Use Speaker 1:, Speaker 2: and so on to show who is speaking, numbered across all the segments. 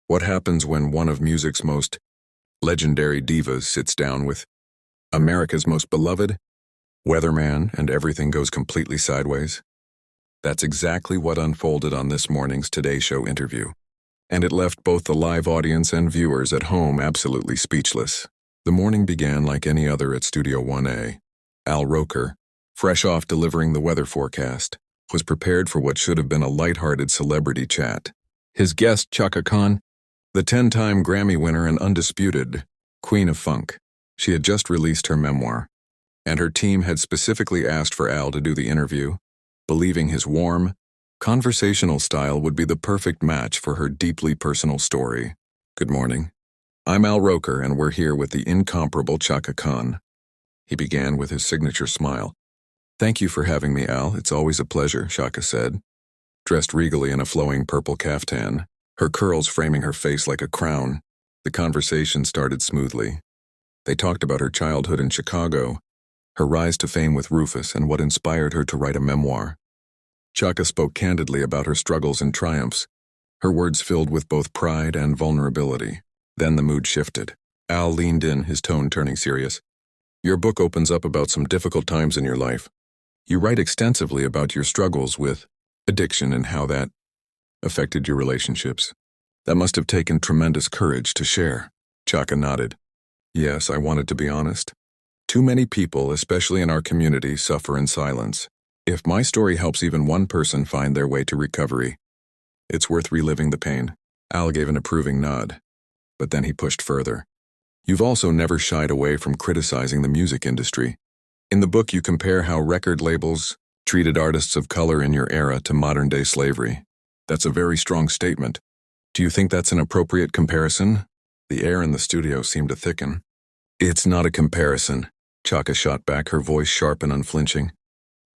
Speaker 1: What happens when one of music's most legendary divas sits down with America's most beloved weatherman and everything goes completely sideways? That's exactly what unfolded on this morning's Today Show interview. And it left both the live audience and viewers at home absolutely speechless. The morning began like any other at Studio 1A. Al Roker, fresh off delivering the weather forecast, was prepared for what should have been a lighthearted celebrity chat. His guest, Chaka, the 10-time Grammy winner and undisputed Queen of Funk. She had just released her memoir, and her team had specifically asked for Al to do the interview, believing his warm, conversational style would be the perfect match for her deeply personal story. Good morning. I'm Al Roker, and we're here with the incomparable Chaka Khan. He began with his signature smile. Thank you for having me, Al. It's always a pleasure, Chaka said. Dressed regally in a flowing purple caftan, her curls framing her face like a crown, the conversation started smoothly. They talked about her childhood in Chicago, her rise to fame with Rufus, and what inspired her to write a memoir. Chaka spoke candidly about her struggles and triumphs, her words filled with both pride and vulnerability. Then the mood shifted. Al leaned in, his tone turning serious. Your book opens up about some difficult times in your life. You write extensively about your struggles with addiction and how that affected your relationships. That must have taken tremendous courage to share. Chaka nodded. Yes, I wanted to be honest. Too many people, especially in our community, suffer in silence. If my story helps even one person find their way to recovery, it's worth reliving the pain. Al gave an approving nod, but then he pushed further. You've also never shied away from criticizing the music industry. In the book, you compare how record labels treated artists of color in your era to modern-day slavery. That's a very strong statement. Do you think that's an appropriate comparison? The air in the studio seemed to thicken. It's not a comparison, Chaka shot back, her voice sharp and unflinching.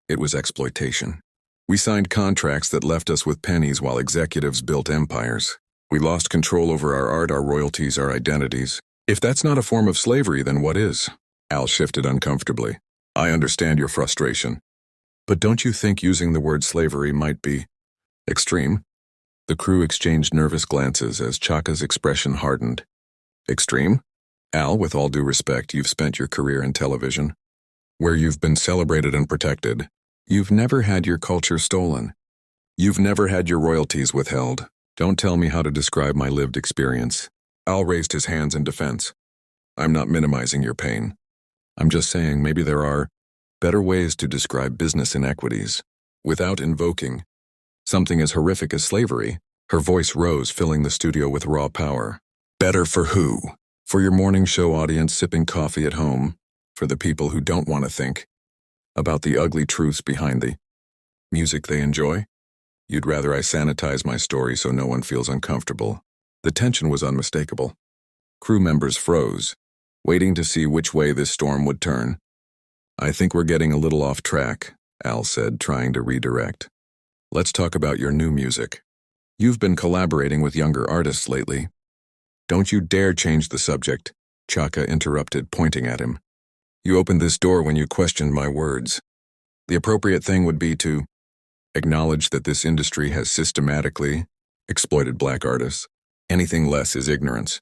Speaker 1: It was exploitation. We signed contracts that left us with pennies while executives built empires. We lost control over our art, our royalties, our identities. If that's not a form of slavery, then what is? Al shifted uncomfortably. I understand your frustration. But don't you think using the word slavery might be extreme? The crew exchanged nervous glances as Chaka's expression hardened. Extreme? Al, with all due respect, you've spent your career in television, where you've been celebrated and protected. You've never had your culture stolen. You've never had your royalties withheld. Don't tell me how to describe my lived experience. Al raised his hands in defense. I'm not minimizing your pain. I'm just saying maybe there are better ways to describe business inequities without invoking something as horrific as slavery. Her voice rose, filling the studio with raw power. Better for who? For your morning show audience sipping coffee at home, for the people who don't want to think about the ugly truths behind the music they enjoy? You'd rather I sanitize my story so no one feels uncomfortable. The tension was unmistakable. Crew members froze, waiting to see which way this storm would turn. I think we're getting a little off track, Al said, trying to redirect. Let's talk about your new music. You've been collaborating with younger artists lately. Don't you dare change the subject, Chaka interrupted, pointing at him. You opened this door when you questioned my words. The appropriate thing would be to acknowledge that this industry has systematically exploited black artists. Anything less is ignorance.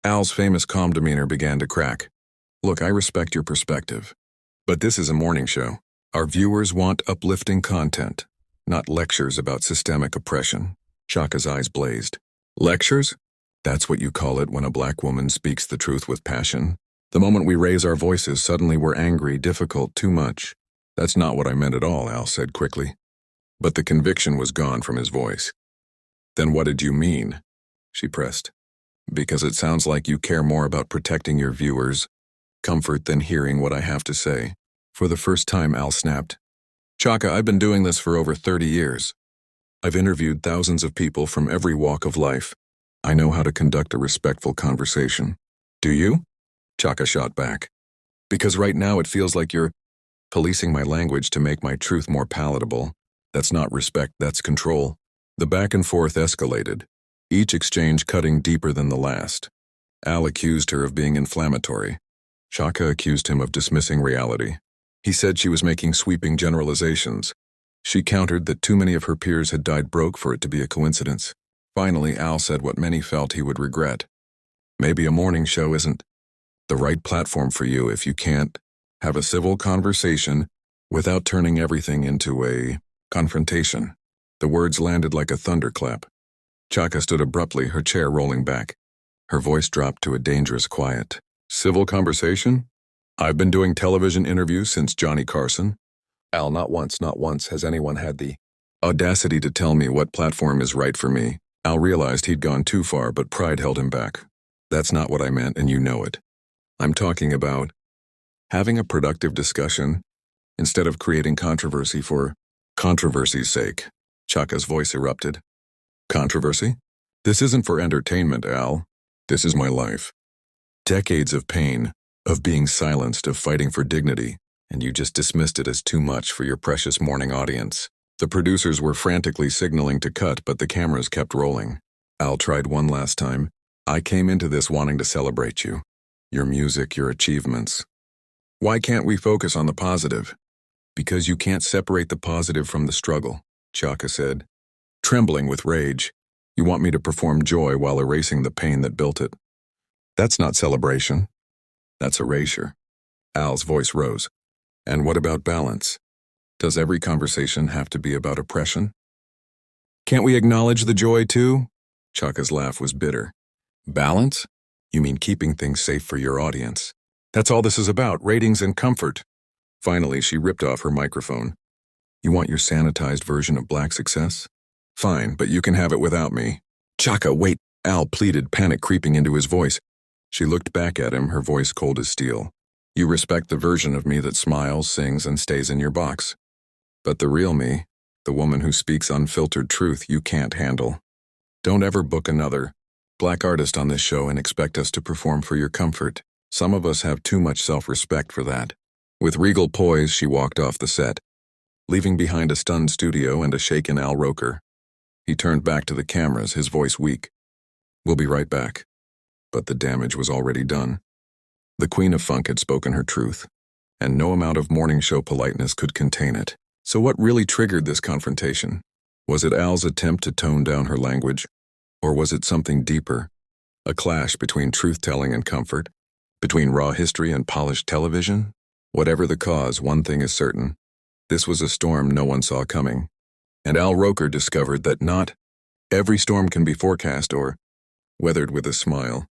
Speaker 1: Al's famous calm demeanor began to crack. Look, I respect your perspective, but this is a morning show. Our viewers want uplifting content, not lectures about systemic oppression. Chaka's eyes blazed. Lectures? That's what you call it when a black woman speaks the truth with passion. The moment we raise our voices, suddenly we're angry, difficult, too much. That's not what I meant at all, Al said quickly. But the conviction was gone from his voice. Then what did you mean? She pressed. Because it sounds like you care more about protecting your viewers' comfort than hearing what I have to say. For the first time, Al snapped. Chaka, I've been doing this for over 30 years. I've interviewed thousands of people from every walk of life. I know how to conduct a respectful conversation. Do you? Chaka shot back. Because right now it feels like you're policing my language to make my truth more palatable. That's not respect, that's control. The back and forth escalated, each exchange cutting deeper than the last. Al accused her of being inflammatory. Chaka accused him of dismissing reality. He said she was making sweeping generalizations. She countered that too many of her peers had died broke for it to be a coincidence. Finally, Al said what many felt he would regret. Maybe a morning show isn't the right platform for you if you can't have a civil conversation without turning everything into a confrontation. The words landed like a thunderclap. Chaka stood abruptly, her chair rolling back. Her voice dropped to a dangerous quiet. Civil conversation? I've been doing television interviews since Johnny Carson. Al, not once has anyone had the audacity to tell me what platform is right for me. Al realized he'd gone too far, but pride held him back. That's not what I meant, and you know it. I'm talking about having a productive discussion instead of creating controversy for controversy's sake. Chaka's voice erupted. Controversy? This isn't for entertainment, Al. This is my life. Decades of pain, of being silenced, of fighting for dignity, and you just dismissed it as too much for your precious morning audience. The producers were frantically signaling to cut, but the cameras kept rolling. Al tried one last time. I came into this wanting to celebrate you. Your music, your achievements. Why can't we focus on the positive? Because you can't separate the positive from the struggle, Chaka said, trembling with rage. You want me to perform joy while erasing the pain that built it. That's not celebration. That's erasure. Al's voice rose. And what about balance? Does every conversation have to be about oppression? Can't we acknowledge the joy too? Chaka's laugh was bitter. Balance? You mean keeping things safe for your audience. That's all this is about, ratings and comfort. Finally, she ripped off her microphone. You want your sanitized version of black success? Fine, but you can have it without me. Chaka, wait, Al pleaded, panic creeping into his voice. She looked back at him, her voice cold as steel. You respect the version of me that smiles, sings, and stays in your box. But the real me, the woman who speaks unfiltered truth, you can't handle. Don't ever book another black artist on this show and expect us to perform for your comfort. Some of us have too much self-respect for that. With regal poise, she walked off the set, leaving behind a stunned studio and a shaken Al Roker. He turned back to the cameras, his voice weak. We'll be right back. But the damage was already done. The Queen of Funk had spoken her truth, and no amount of morning show politeness could contain it. So what really triggered this confrontation? Was it Al's attempt to tone down her language? Or was it something deeper? A clash between truth-telling and comfort? Between raw history and polished television? Whatever the cause, one thing is certain. This was a storm no one saw coming. And Al Roker discovered that not every storm can be forecast or weathered with a smile.